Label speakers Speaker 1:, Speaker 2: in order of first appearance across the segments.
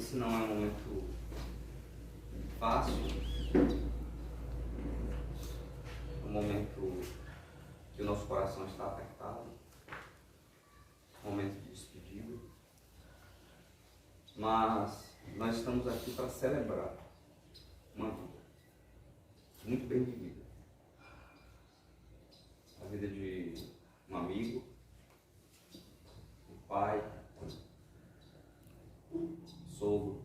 Speaker 1: Esse não é um momento fácil, é um momento que o nosso coração está apertado, um momento de despedida, mas nós estamos aqui para celebrar uma vida muito bem vivida, a vida de um amigo, um pai, sogro,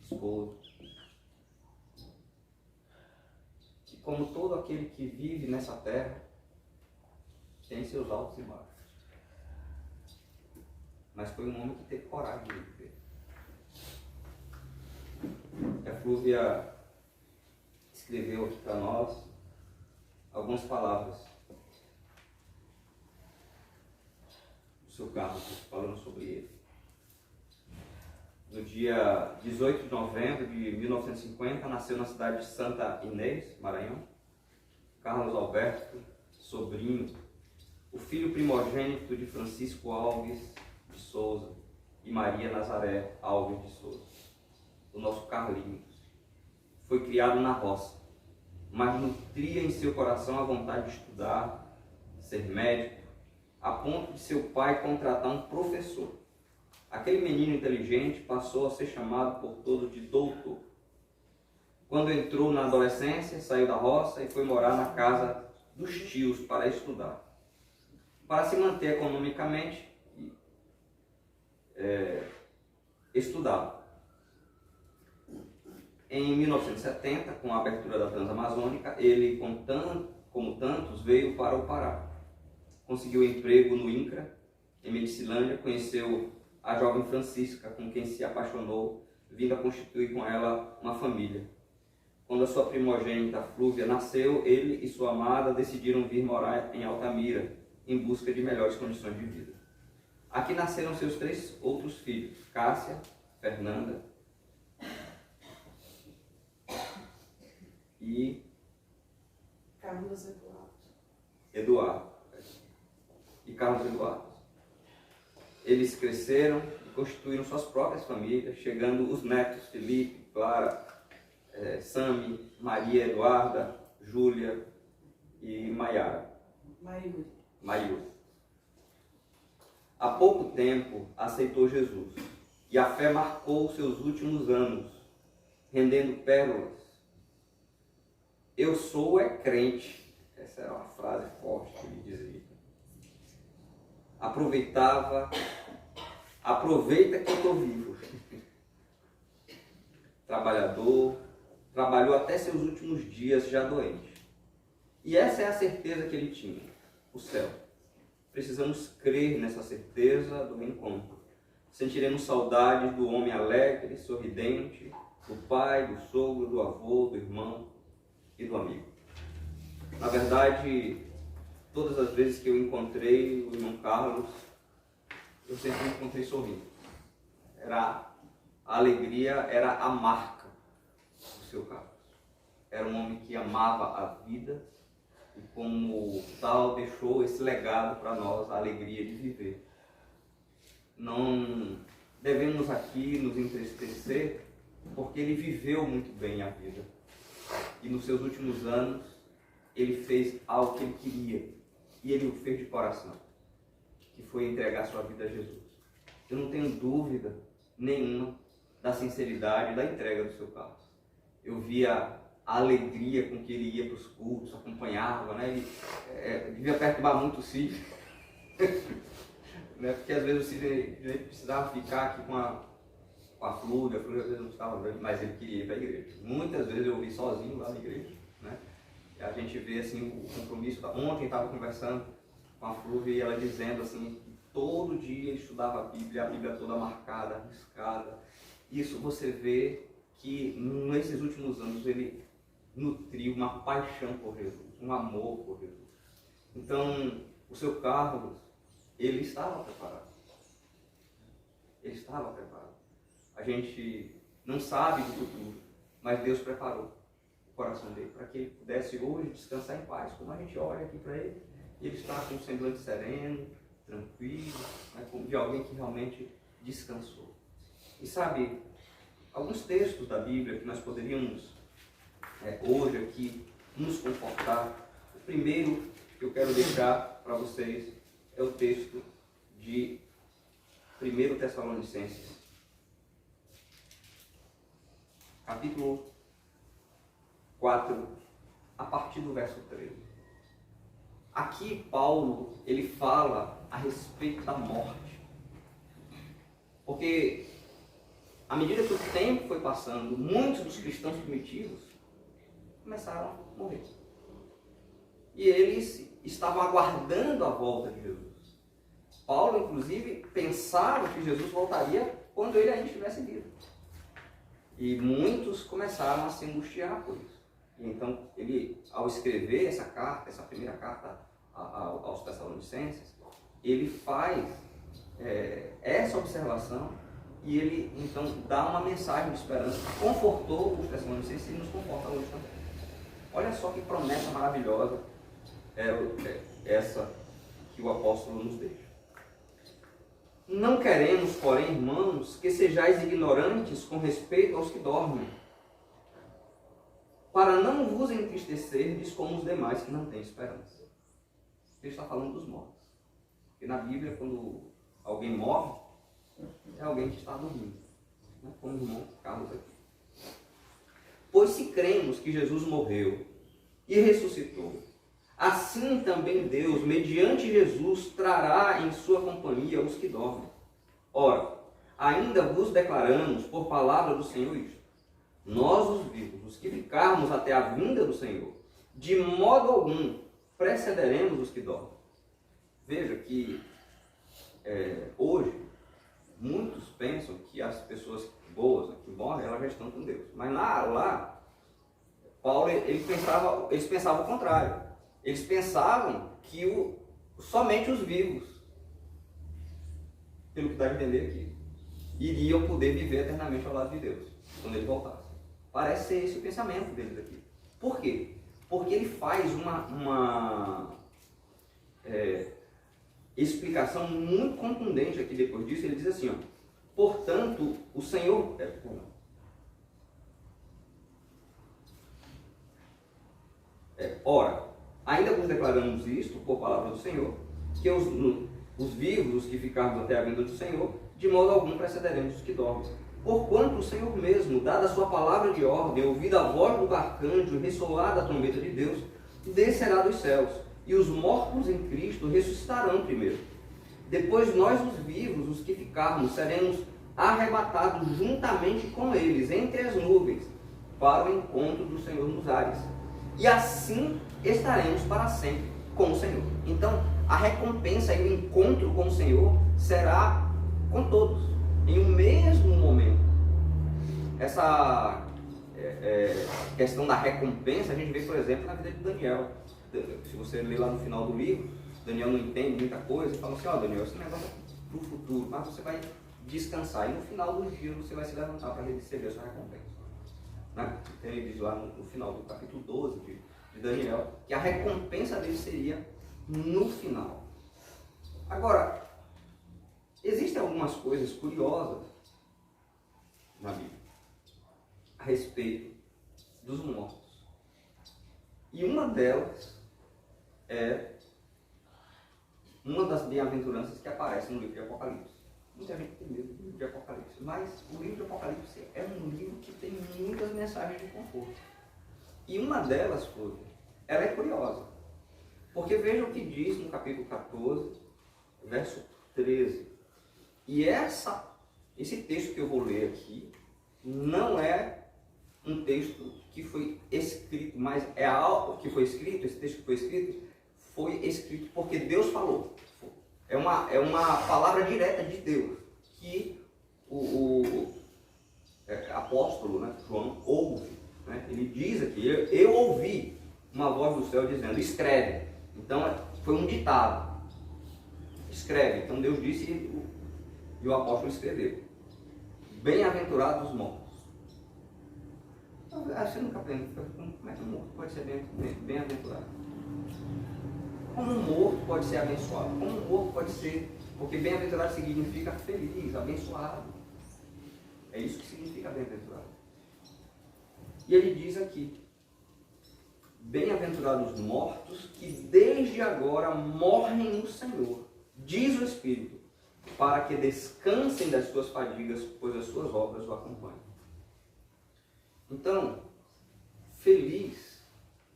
Speaker 1: esposo, e como todo aquele que vive nessa terra, tem seus altos e baixos. Mas foi um homem que teve coragem de viver. A Flúvia escreveu aqui para nós algumas palavras do seu Carlos, falando sobre ele. No dia 18 de novembro de 1950, nasceu na cidade de Santa Inês, Maranhão, Carlos Alberto Sobrinho, o filho primogênito de Francisco Alves de Souza e Maria Nazaré Alves de Souza, o nosso Carlinhos. Foi criado na roça, mas nutria em seu coração a vontade de estudar, ser médico, a ponto de seu pai contratar um professor. Aquele menino inteligente passou a ser chamado por todos de doutor. Quando entrou na adolescência, saiu da roça e foi morar na casa dos tios para estudar. Para se manter economicamente, estudava. Em 1970, com a abertura da Transamazônica, ele, como tantos, veio para o Pará. Conseguiu emprego no INCRA, em Medicilândia, conheceu a jovem Francisca, com quem se apaixonou, vindo a constituir com ela uma família. Quando a sua primogênita Flúvia nasceu, ele e sua amada decidiram vir morar em Altamira, em busca de melhores condições de vida. Aqui nasceram seus 3 outros filhos, Cássia, Fernanda e
Speaker 2: Carlos
Speaker 1: Eduardo. E Carlos Eduardo. Eles cresceram e constituíram suas próprias famílias, chegando os netos Felipe, Clara, Sami, Maria Eduarda, Júlia e Maiara. Maiúri. Há pouco tempo aceitou Jesus e a fé marcou seus últimos anos, rendendo pérolas. Eu sou crente. Essa era uma frase forte que ele dizia. Aproveita que eu estou vivo. Trabalhador, trabalhou até seus últimos dias já doente. E essa é a certeza que ele tinha, o céu. Precisamos crer nessa certeza do reencontro. Sentiremos saudades do homem alegre, sorridente, do pai, do sogro, do avô, do irmão e do amigo. Na verdade, todas as vezes que eu encontrei o irmão Carlos, eu sempre me encontrei sorrindo. A alegria era a marca do seu Carlos. Era um homem que amava a vida e, como tal, deixou esse legado para nós, a alegria de viver. Não devemos aqui nos entristecer, porque ele viveu muito bem a vida. E nos seus últimos anos, ele fez algo que ele queria. E ele o fez de coração, que foi entregar sua vida a Jesus. Eu não tenho dúvida nenhuma da sinceridade da entrega do seu Carlos. Eu via a alegria com que ele ia para os cultos, acompanhava, né? Ele devia perturbar muito o Cid, né? Porque às vezes o Cid precisava ficar aqui com a Flúvia às vezes não estava, mas ele queria ir para a igreja. Muitas vezes eu ouvi sozinho lá na igreja, né? E a gente vê assim, o compromisso. Ontem estava conversando com a Flúvia e ela dizendo assim, que todo dia ele estudava a Bíblia toda marcada, riscada. Isso você vê que nesses últimos anos ele nutriu uma paixão por Jesus, um amor por Jesus. Então, o seu Carlos, ele estava preparado. Ele estava preparado. A gente não sabe do futuro, mas Deus preparou o coração dele para que ele pudesse hoje descansar em paz. Como a gente olha aqui para ele, ele está com um semblante sereno, tranquilo, né, como de alguém que realmente descansou. E sabe, alguns textos da Bíblia que nós poderíamos hoje aqui nos confortar. O primeiro que eu quero deixar para vocês é o texto de 1 Tessalonicenses, capítulo 4, a partir do verso 13. Aqui Paulo, ele fala a respeito da morte. Porque à medida que o tempo foi passando, muitos dos cristãos primitivos começaram a morrer. E eles estavam aguardando a volta de Jesus. Paulo, inclusive, pensava que Jesus voltaria quando ele ainda estivesse vivo. E muitos começaram a se angustiar por isso. Então, ele, ao escrever essa carta, essa primeira carta aos Tessalonicenses, ele faz essa observação e ele, então, dá uma mensagem de esperança que confortou os Tessalonicenses e nos conforta hoje também. Olha só que promessa maravilhosa essa que o apóstolo nos deixa. Não queremos, porém, irmãos, que sejais ignorantes com respeito aos que dormem, para não vos entristecerdes como os demais que não têm esperança. Ele está falando dos mortos. Porque na Bíblia, quando alguém morre, é alguém que está dormindo. Como o irmão Carlos aqui. Pois se cremos que Jesus morreu e ressuscitou, assim também Deus, mediante Jesus, trará em sua companhia os que dormem. Ora, ainda vos declaramos por palavra do Senhor isto: nós, os vivos, os que ficarmos até a vinda do Senhor, de modo algum precederemos os que dormem. Veja que hoje muitos pensam que as pessoas boas que morrem, elas já estão com Deus. Mas lá Paulo, eles pensavam o contrário. Eles pensavam que somente os vivos, pelo que dá a entender aqui, iriam poder viver eternamente ao lado de Deus, quando ele voltasse. Parece ser esse o pensamento deles aqui. Por quê? Porque ele faz uma explicação muito contundente aqui depois disso. Ele diz assim, ó: portanto, o Senhor... ora, ainda vos declaramos isto, por palavra do Senhor, que os vivos, os que ficarmos até a vinda do Senhor, de modo algum precederemos os que dormem. Porquanto o Senhor mesmo, dada a sua palavra de ordem, ouvida a voz do arcanjo e ressoada a trombeta de Deus, descerá dos céus, e os mortos em Cristo ressuscitarão primeiro. Depois nós, os vivos, os que ficarmos, seremos arrebatados juntamente com eles, entre as nuvens, para o encontro do Senhor nos ares. E assim estaremos para sempre com o Senhor. Então, a recompensa e o encontro com o Senhor será com todos, em um mesmo momento. Essa questão da recompensa, a gente vê, por exemplo, na vida de Daniel. Se você ler lá no final do livro, Daniel não entende muita coisa e fala assim: ó, Daniel, esse negócio é para o futuro, mas você vai descansar e no final do dia você vai se levantar para receber a sua recompensa. Né? Então ele diz lá no final do capítulo 12 de Daniel que a recompensa dele seria no final. Agora, existem algumas coisas curiosas na Bíblia a respeito dos mortos. E uma delas é uma das bem-aventuranças que aparece no livro de Apocalipse. Muita gente tem medo do livro de Apocalipse, mas o livro de Apocalipse é um livro que tem muitas mensagens de conforto. E uma delas, ela é curiosa. Porque veja o que diz no capítulo 14, verso 13. E esse texto que eu vou ler aqui não é um texto que foi escrito, mas é algo que foi escrito, esse texto que foi escrito porque Deus falou. É uma palavra direta de Deus, que o apóstolo, né, João, ouve. Né? Ele diz aqui: eu ouvi uma voz do céu dizendo, escreve. Então, foi um ditado. Escreve. Então, Deus disse e o apóstolo escreveu. Bem-aventurados os mortos. Então, você nunca pensa, como é que um morto pode ser bem-aventurado? Como um morto pode ser abençoado? Como um morto pode ser Porque bem-aventurado significa feliz, abençoado. É isso que significa bem-aventurado. E ele diz aqui: bem-aventurados os mortos que desde agora morrem no Senhor, diz o Espírito, para que descansem das suas fadigas, pois as suas obras o acompanham. Então, feliz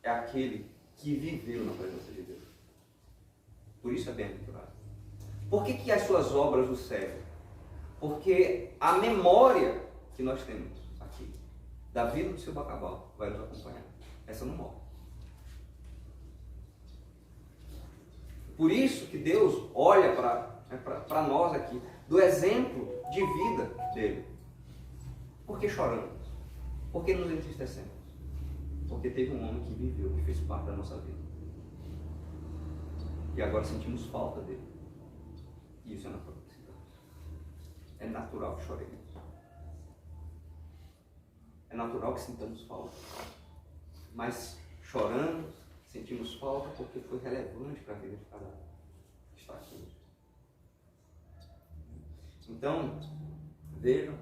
Speaker 1: é aquele que viveu na presença de Deus. Por isso é bem-aventurado. Por que as suas obras o servem? Porque a memória que nós temos aqui, da vida do seu Bacabal, vai nos acompanhar. Essa não morre. Por isso que Deus olha para nós aqui, do exemplo de vida dele. Por que choramos? Por que nos entristecemos? Porque teve um homem que viveu, que fez parte da nossa vida. E agora sentimos falta dele. E isso é natural. É natural que choremos. É natural que sintamos falta. Mas choramos, sentimos falta porque foi relevante para a vida de cada um que está aqui. Então, vejam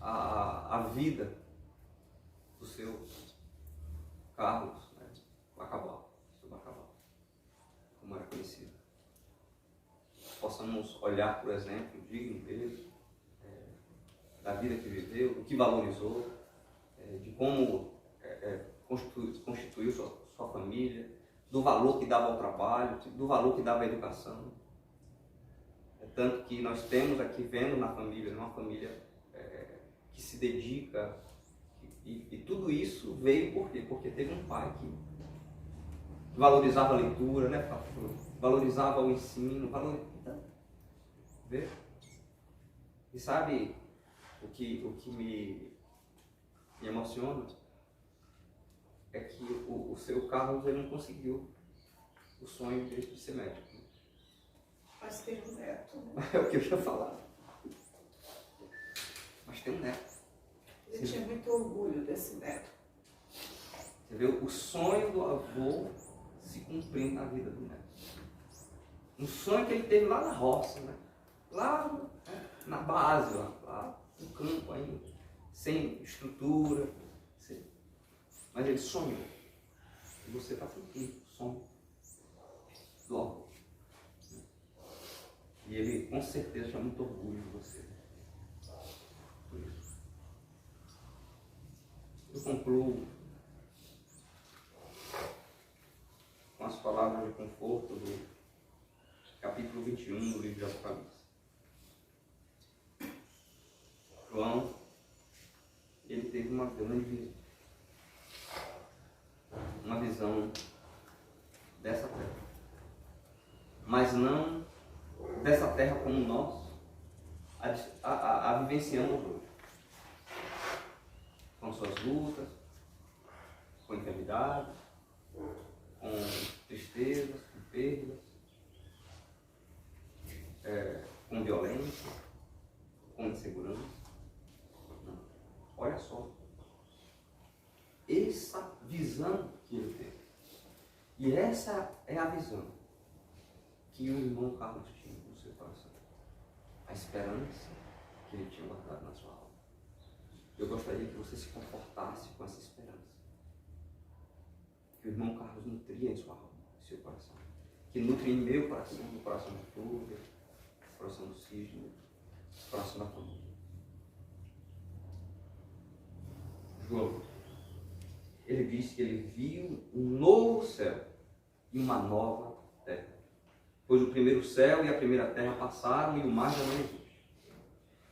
Speaker 1: a vida do seu Carlos, né? Bacabal, seu Bacabal, como era conhecido. Possamos olhar, por exemplo, digno dele, da vida que viveu, do que valorizou, de como constituiu sua família, do valor que dava ao trabalho, do valor que dava à educação. Tanto que nós temos aqui, vendo na família, uma família que se dedica, e tudo isso veio por quê? Porque teve um pai que valorizava a leitura, né, pastor? Valorizava o ensino, vê? E sabe o que me emociona? É que o seu Carlos, ele não conseguiu o sonho dele de ser médico.
Speaker 2: Mas tem um neto, né?
Speaker 1: É o que eu ia falar. Mas tem um neto.
Speaker 2: Ele tinha muito orgulho desse neto.
Speaker 1: Você vê o sonho do avô se cumprindo na vida do neto. Um sonho que ele teve lá na roça, né? Lá na base, lá no campo ainda, sem estrutura. Mas ele sonhou. E você está cumprindo o sonho do avô. E ele com certeza tinha muito orgulho de você. Por isso. Eu concluo com as palavras de conforto do capítulo 21 do livro de Apocalipse. João, ele teve uma grande visão. Uma visão dessa terra. Mas não dessa terra como nós a vivenciamos hoje. Com suas lutas, com enfermidades, com tristezas, com perdas, com violência, com insegurança. Não. Olha só. Essa visão que ele teve. E essa é a visão que o irmão Carlos tinha no seu coração. A esperança que ele tinha guardado na sua alma. Eu gostaria que você se confortasse com essa esperança. Que o irmão Carlos nutria em sua alma, em seu coração. Que nutre em meu coração, no coração de Túlio, no coração do Cisne, no coração da família. João, ele disse que ele viu um novo céu e uma nova terra. Pois o primeiro céu e a primeira terra passaram e o mar já não existe.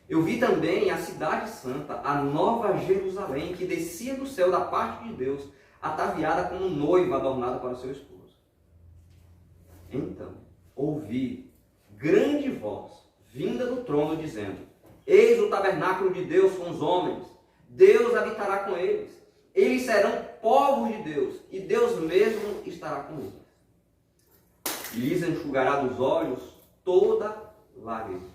Speaker 1: Eu vi também a cidade santa, a nova Jerusalém, que descia do céu da parte de Deus, ataviada como noiva adornada para o seu esposo. Então, ouvi grande voz vinda do trono dizendo: eis o tabernáculo de Deus com os homens, Deus habitará com eles, eles serão povos de Deus, e Deus mesmo estará com eles. Lhes enxugará dos olhos toda lágrima,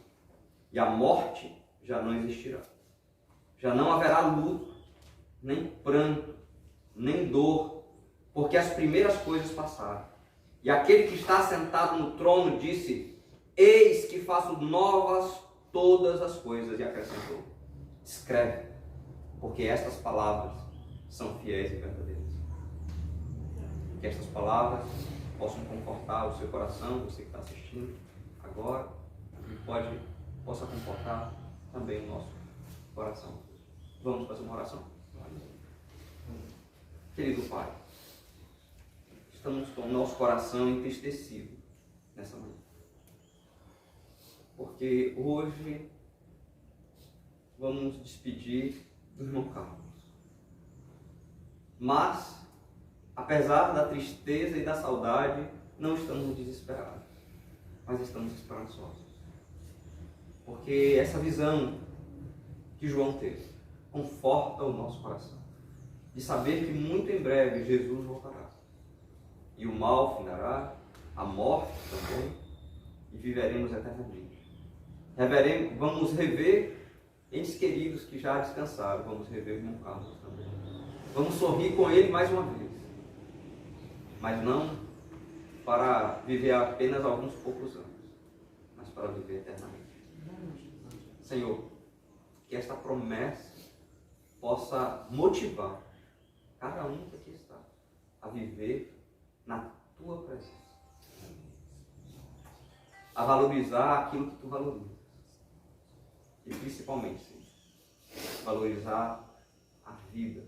Speaker 1: e a morte já não existirá. Já não haverá luto, nem pranto, nem dor, porque as primeiras coisas passaram. E aquele que está sentado no trono disse: Eis que faço novas todas as coisas, e acrescentou: escreve, porque estas palavras são fiéis e verdadeiras. Que estas palavras possam confortar o seu coração, você que está assistindo agora, e possa confortar também o nosso coração. Vamos fazer uma oração? Querido Pai, estamos com o nosso coração entristecido nessa manhã. Porque hoje vamos despedir do irmão Carlos. Mas, apesar da tristeza e da saudade, não estamos desesperados, mas estamos esperançosos. Porque essa visão que João teve conforta o nosso coração, de saber que muito em breve Jesus voltará. E o mal findará, a morte também, e viveremos eternamente. Vamos rever entes queridos que já descansaram, vamos rever o irmão Carlos também. Vamos sorrir com ele mais uma vez, mas não para viver apenas alguns poucos anos, mas para viver eternamente. Senhor, que esta promessa possa motivar cada um que aqui está a viver na tua presença, a valorizar aquilo que tu valorizas, e principalmente, Senhor, valorizar a vida,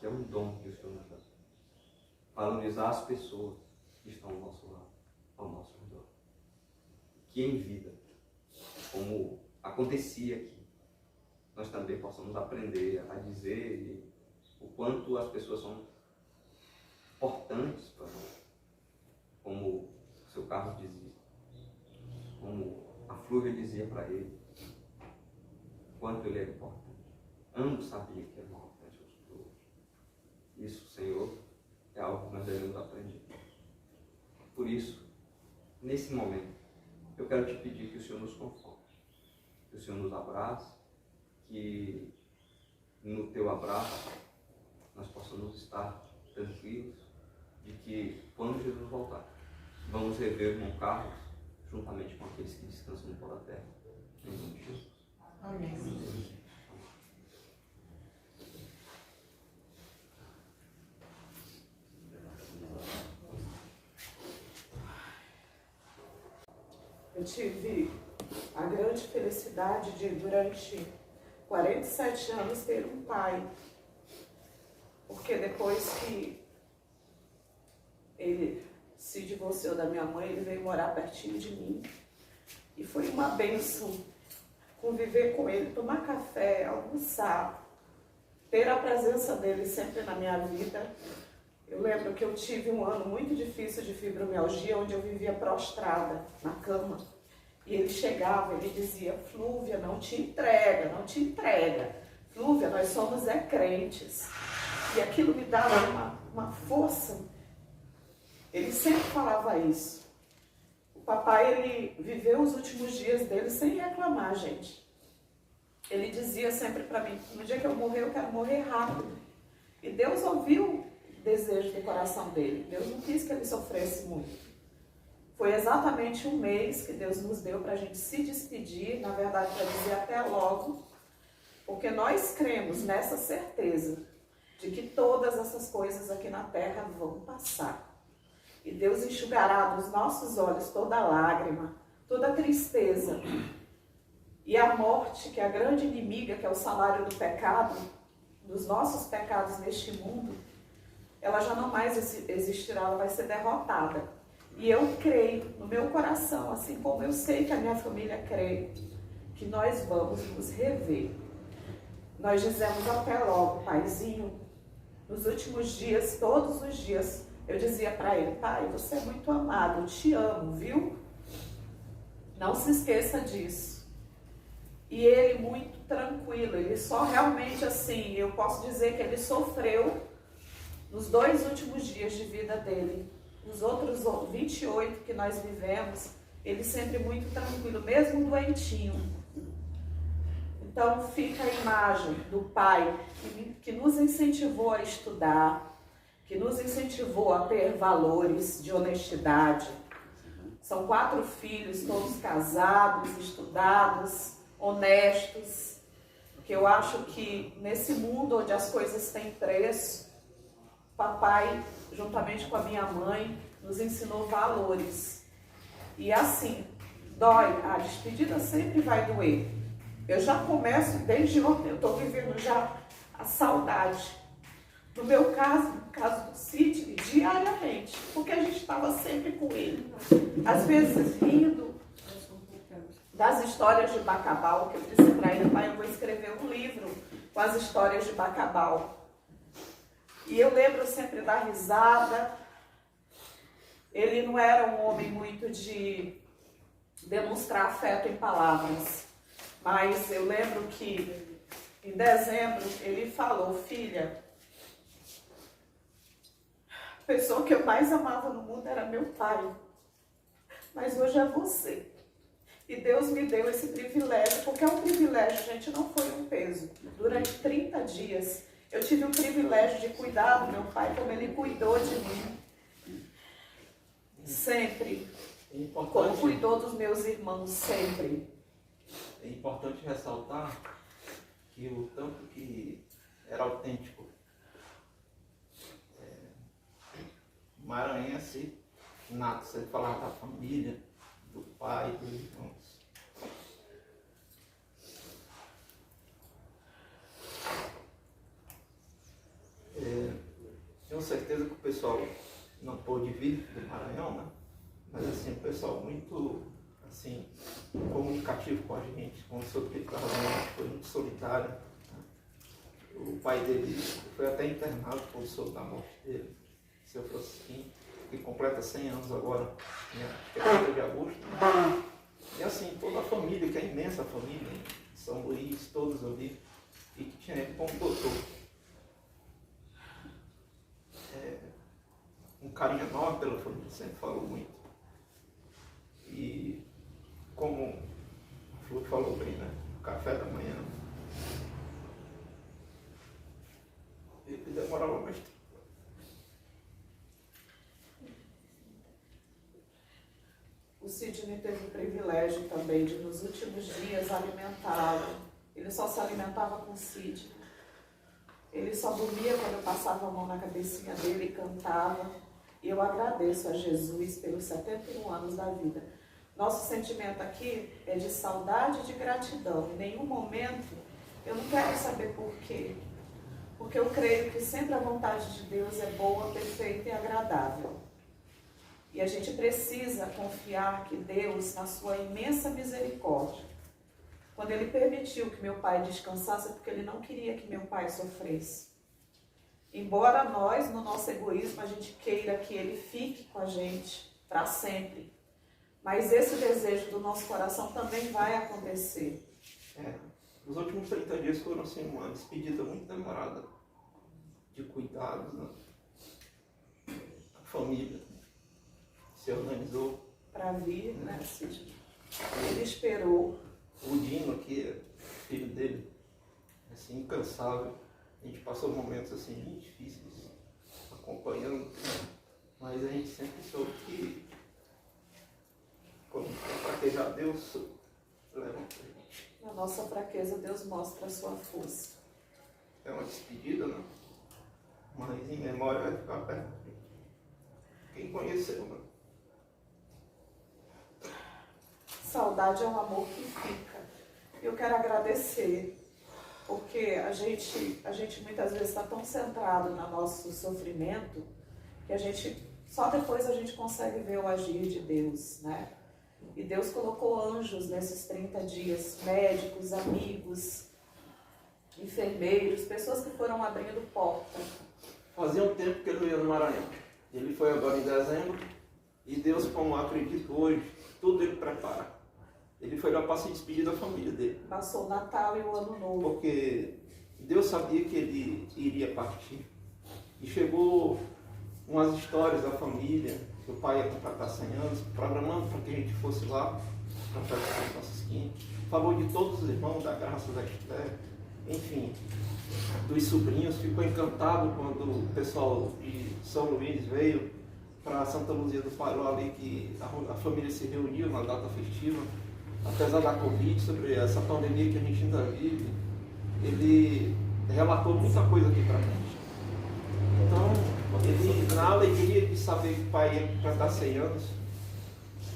Speaker 1: que é um dom que o Senhor nos dá, valorizar as pessoas que estão ao nosso lado, ao nosso redor, que em vida, como acontecia aqui, nós também possamos aprender a dizer o quanto as pessoas são importantes para nós, como o seu Carlos dizia, como a Flúvia dizia para ele, quanto ele era importante. Ambos sabiam que era importante uns para os outros. Isso, Senhor, é algo que nós devemos aprender. Por isso, nesse momento, eu quero te pedir que o Senhor nos conforte, que o Senhor nos abrace, que no teu abraço nós possamos estar tranquilos de que quando Jesus voltar, vamos rever o irmão Carlos juntamente com aqueles que descansam no pó da terra. Em nome de Jesus.
Speaker 2: Amém. Eu tive a grande felicidade de, durante 47 anos, ter um pai. Porque depois que ele se divorciou da minha mãe, ele veio morar pertinho de mim. E foi uma bênção conviver com ele, tomar café, almoçar, ter a presença dele sempre na minha vida. Eu lembro que eu tive um ano muito difícil de fibromialgia, onde eu vivia prostrada na cama. E ele chegava, ele dizia: Flúvia, não te entrega, não te entrega. Flúvia, nós somos crentes. E aquilo me dava uma força. Ele sempre falava isso. O papai, ele viveu os últimos dias dele sem reclamar, gente. Ele dizia sempre para mim: no dia que eu morrer, eu quero morrer rápido. E Deus ouviu o desejo do coração dele. Deus não quis que ele sofresse muito. Foi exatamente um mês que Deus nos deu para a gente se despedir, na verdade, para dizer até logo, porque nós cremos nessa certeza de que todas essas coisas aqui na terra vão passar. E Deus enxugará dos nossos olhos toda lágrima, toda tristeza. E a morte, que é a grande inimiga, que é o salário do pecado, dos nossos pecados neste mundo, ela já não mais existirá, ela vai ser derrotada. E eu creio no meu coração, assim como eu sei que a minha família crê, que nós vamos nos rever. Nós dizemos até logo, Paizinho. Nos últimos dias, todos os dias, eu dizia para ele: Pai, você é muito amado, eu te amo, viu? Não se esqueça disso. E ele muito tranquilo, ele só realmente assim, eu posso dizer que ele sofreu nos 2 últimos dias de vida dele. Os outros 28 que nós vivemos, ele sempre muito tranquilo, mesmo doentinho. Então fica a imagem do pai que nos incentivou a estudar, que nos incentivou a ter valores de honestidade, São 4 filhos, todos casados, estudados, honestos. Porque eu acho que nesse mundo onde as coisas têm preço, papai, juntamente com a minha mãe, nos ensinou valores. E assim, dói, a despedida sempre vai doer. Eu já começo, desde ontem, eu estou vivendo já a saudade. No meu caso, no caso do Sidney, diariamente, porque a gente estava sempre com ele. Às vezes rindo das histórias de Bacabal, que eu disse para ele, pai, eu vou escrever um livro com as histórias de Bacabal. E eu lembro sempre da risada. Ele não era um homem muito de demonstrar afeto em palavras, mas eu lembro que em dezembro ele falou, filha, a pessoa que eu mais amava no mundo era meu pai, mas hoje é você. E Deus me deu esse privilégio, porque é um privilégio, gente, não foi um peso. Durante 30 dias eu tive o privilégio de cuidar do meu pai como ele cuidou de mim. Sempre. Como cuidou dos meus irmãos, sempre.
Speaker 3: É importante ressaltar que o tanto que era autêntico, maranhense nato, você falava da família, do pai, dos irmãos. Tenho certeza que o pessoal não pôde vir do Maranhão, né? Mas assim, o pessoal muito assim, comunicativo com a gente, com o seu que foi muito solitário. Né? O pai dele foi até internado por soube da morte dele, seu Francisquinho, que completa 100 anos agora, né? Que é 30 de agosto. Né? E assim, toda a família, que é imensa família, São Luís, todos ali, e que tinha ele como doutor. Um carinho enorme pela família, sempre falou muito. E como a Flor falou bem, né? O café da manhã, ele demorava mais tempo.
Speaker 2: O Sidney teve o privilégio também de, nos últimos dias, alimentá-lo. Ele só se alimentava com o Sidney. Ele só dormia quando eu passava a mão na cabecinha dele e cantava. E eu agradeço a Jesus pelos 71 anos da vida. Nosso sentimento aqui é de saudade e de gratidão. Em nenhum momento eu não quero saber por quê. Porque eu creio que sempre a vontade de Deus é boa, perfeita e agradável. E a gente precisa confiar que Deus, na sua imensa misericórdia, quando Ele permitiu que meu pai descansasse, é porque Ele não queria que meu pai sofresse. Embora nós, no nosso egoísmo, a gente queira que Ele fique com a gente para sempre. Mas esse desejo do nosso coração também vai acontecer.
Speaker 3: Os últimos 30 dias foram assim, uma despedida muito demorada de cuidados, né? A família se organizou
Speaker 2: Para vir, né? Ele esperou.
Speaker 3: O Dino aqui, filho dele, assim, incansável. A gente passou momentos assim muito difíceis acompanhando, mas a gente sempre soube que quando fraquejar Deus levanta a gente.
Speaker 2: Na nossa fraqueza, Deus mostra a sua força.
Speaker 3: É uma despedida, né? Mas em memória vai ficar perto. Quem conheceu, né?
Speaker 2: Saudade é um amor que fica. Eu quero agradecer, porque a gente muitas vezes está tão centrado no nosso sofrimento que só depois a gente consegue ver o agir de Deus, né? E Deus colocou anjos nesses 30 dias, médicos, amigos, enfermeiros, pessoas que foram abrindo porta.
Speaker 3: Fazia um tempo que ele não ia no Maranhão. Ele foi agora em dezembro e Deus, como eu acredito hoje, tudo ele prepara. Ele foi lá para se despedir da família dele.
Speaker 2: Passou o Natal e o Ano Novo.
Speaker 3: Porque Deus sabia que ele iria partir. E chegou umas histórias da família, que o pai ia completar 100 anos, programando para que a gente fosse lá, para festa São Francisquinho. Falou de todos os irmãos, da graça da Esther, enfim, dos sobrinhos. Ficou encantado quando o pessoal de São Luís veio para Santa Luzia do Paró ali, que a família se reuniu na data festiva, apesar da Covid, sobre essa pandemia que a gente ainda vive, ele relatou muita coisa aqui para a gente. Então, ele, na alegria de saber que o pai ia completar 100 anos,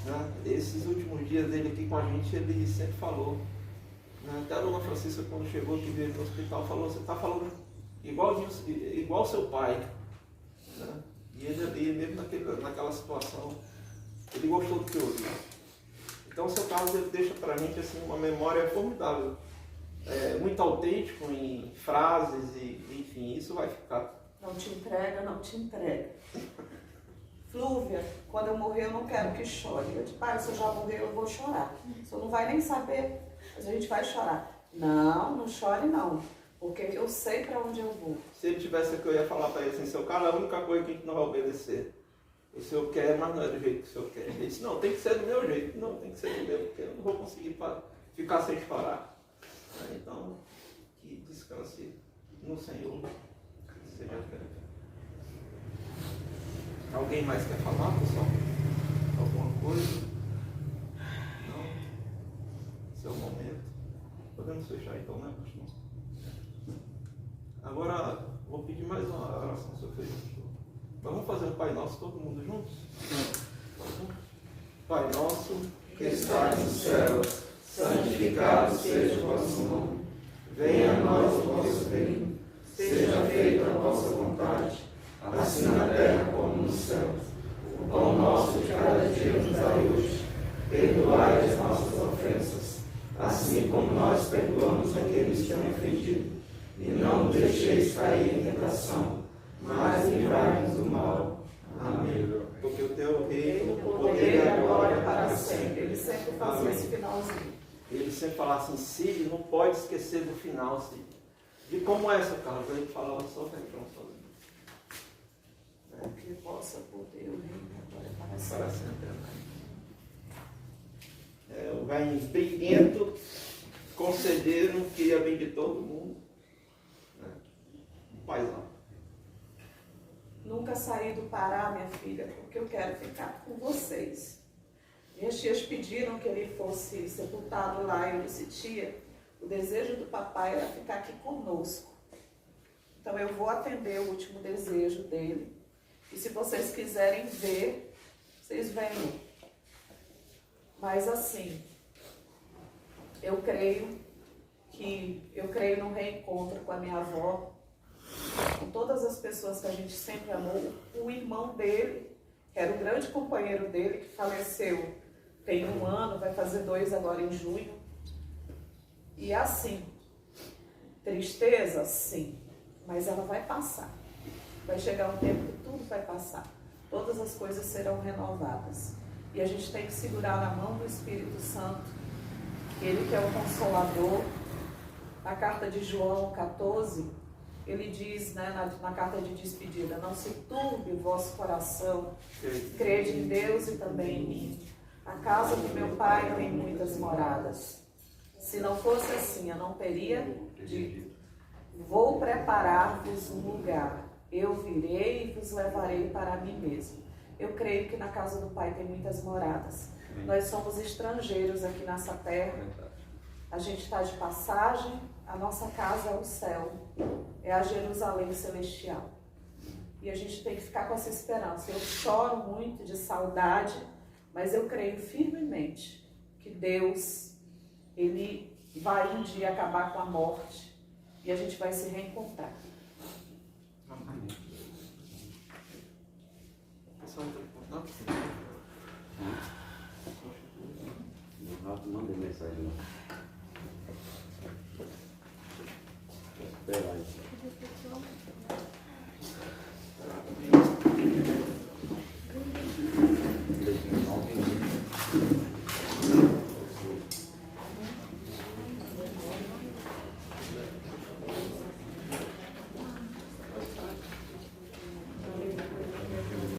Speaker 3: né, esses últimos dias dele aqui com a gente, ele sempre falou, né, até a dona Francisca, quando chegou aqui veio no hospital, falou: você está falando igual seu pai. Né? E ele ali, mesmo naquela situação, ele gostou do que ouviu. Então o seu Carlos, ele deixa para a gente assim, uma memória formidável. Muito autêntico em frases e enfim, isso vai ficar.
Speaker 2: Não te entrega, não te entrega. Flúvia, quando eu morrer eu não quero que chore. Eu disse: pai, se eu já morrer eu vou chorar. O senhor não vai nem saber, mas a gente vai chorar. Não, não chore não, porque eu sei para onde eu vou.
Speaker 3: Se ele tivesse aqui, eu ia falar para ele assim: seu Carlos, é a única coisa que a gente não vai obedecer. O senhor quer, mas não é do jeito que o senhor quer. Ele disse: não, tem que ser do meu jeito. Não, tem que ser do meu, porque eu não vou conseguir ficar sem chorar. Então, que descanse no Senhor. Seja feito. Alguém mais quer falar, pessoal? Alguma coisa? Não? Esse é o momento. Podemos fechar então, né, pastor? Agora, vou pedir mais uma oração, se eu fizer. Vamos fazer o Pai Nosso, todo mundo juntos? Pai Nosso,
Speaker 4: que estás nos céus, santificado seja o vosso nome. Venha a nós o vosso reino. Seja feita a vossa vontade, assim na terra como nos céus. O pão nosso de cada dia nos dai hoje. Perdoai as nossas ofensas, assim como nós perdoamos aqueles que têm ofendido. E não nos deixeis cair em tentação, mas livrai-nos do mal. Amém.
Speaker 3: Porque o teu reino,
Speaker 2: O poder e a glória para sempre. Ele sempre fazia esse finalzinho.
Speaker 3: Ele sempre falava assim: Cid, não pode esquecer do final, Cid. E como é essa, Carlos? A gente falava só o refrão sozinho.
Speaker 2: Que possa poder o reino e a glória para
Speaker 3: Para
Speaker 2: sempre.
Speaker 3: sempre, amém. O velho bem dentro concederam que ia bem de todo mundo. Um paizão.
Speaker 2: Nunca saí do Pará, minha filha, porque eu quero ficar com vocês. Minhas tias pediram que ele fosse sepultado lá e eu disse: tia, o desejo do papai era ficar aqui conosco. Então eu vou atender o último desejo dele. E se vocês quiserem ver, vocês venham. Mas assim, eu creio no reencontro com a minha avó, com todas as pessoas que a gente sempre amou. O irmão dele, que era o grande companheiro dele, que faleceu tem 1 ano, vai fazer 2 agora em junho. E assim, tristeza, sim, mas ela vai passar. Vai chegar um tempo que tudo vai passar. Todas as coisas serão renovadas. E a gente tem que segurar na mão do Espírito Santo, ele que é o Consolador. Na carta de João 14, ele diz, né, na carta de despedida: não se turbe o vosso coração, crede em Deus e também em mim. A casa do meu pai tem muitas moradas. Se não fosse assim, eu não teria dito: vou preparar-vos um lugar. Eu virei e vos levarei para mim mesmo. Eu creio que na casa do pai tem muitas moradas. Nós somos estrangeiros aqui nessa terra. A gente está de passagem. A nossa casa é o céu. É a Jerusalém celestial. E a gente tem que ficar com essa esperança. Eu choro muito de saudade, mas eu creio firmemente que Deus, Ele vai um dia acabar com a morte e a gente vai se reencontrar.
Speaker 3: Amém. Pessoal,
Speaker 4: Manda mensagem lá. Espera aí.